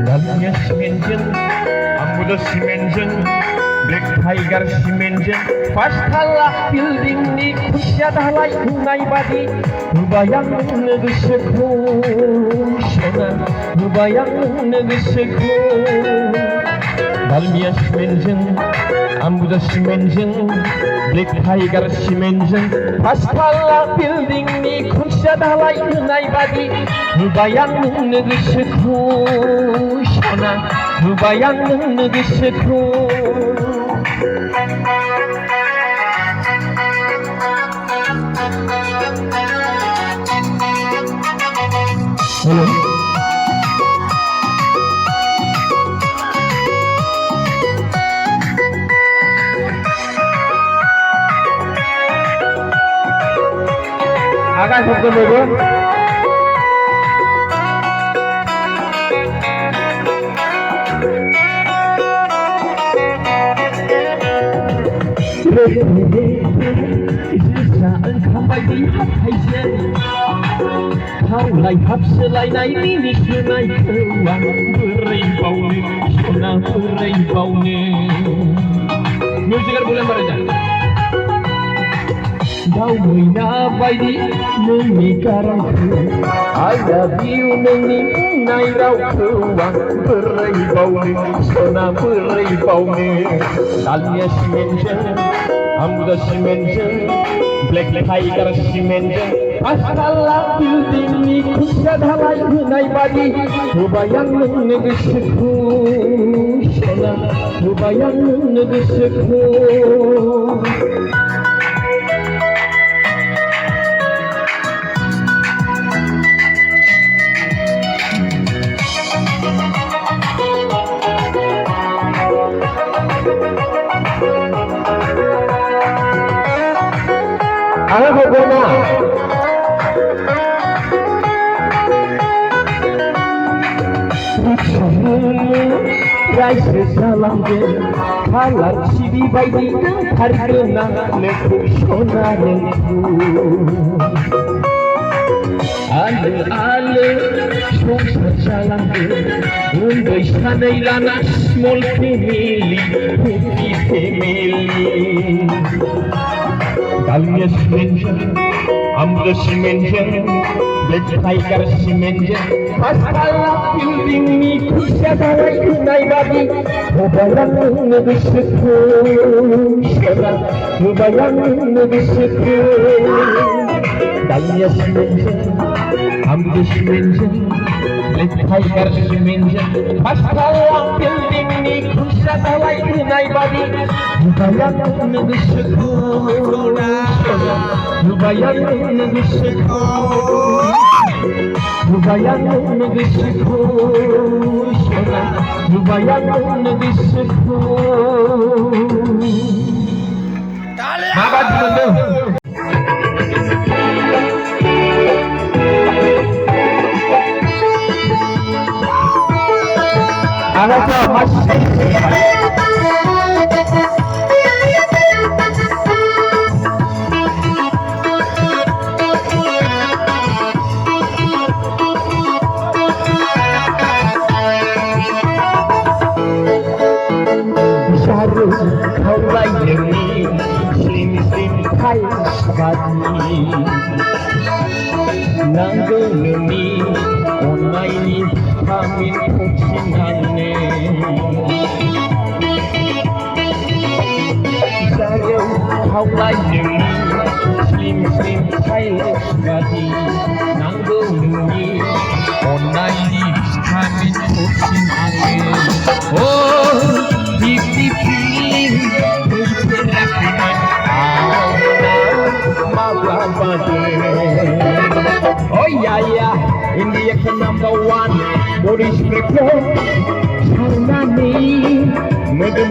Namanya Simenjen, Amuda Simenjen, Black Tiger Simenjen. Pastalah building ni kusyadalai unai badi. Nubayang negeseku, shona. Nubayang negeseku. Namanya Simenjen, Amuda Simenjen, Black Tiger Simenjen. Pastalah building ni kusyadalai unai badi. Nubayang negeseku, shona. Nubayang negeseku. Halo. Agak sebelum itu. Engkau bayi hati kau lai hap selainai ini senai keuang berimbau ni, sona berimbau ni. Musiker bulan berada. Kau mina bayi mengikarku, I love you menginai rau keuang berimbau ni, sona berimbau ni. Dalamnya Simenjen, Amuda Simenjen, Black Tiger Simenjen. Pastalah building ni kusyadalai unai badi. Nubayang negeseku, shona. Nubayang negeseku. Apa guna? Raisa salam je, kalar sibi bayi hargana leku shona leku. Ale shona salam je, undai sanai lana small family, happy family. Dalamnya Simenjen, Amuda Simenjen, Black Tiger Simenjen. Pastalah building ni kusyadalai unai badi. Nubayang negeseku, shona. Nubayang negeseku. Dalamnya Simenjen, Amuda Simenjen, Black Tiger Simenjen. Pastalah building ni kusyadalai unai badi. Nubayang negeseku, shona. Nubayang negeseku. Nubayang negeseku, shona. Nubayang negeseku. Apa dulu? Apa masih? Kau lai demi slim kai sabadi nanggo nemi onai ni kamin kucinane sayang kau lai demi slim kai sabadi nanggo nemi onai ni kamin kucinane. Oh deep feeling, oh yeah, India ke number one, Boris Brikon, Sarnani, Medan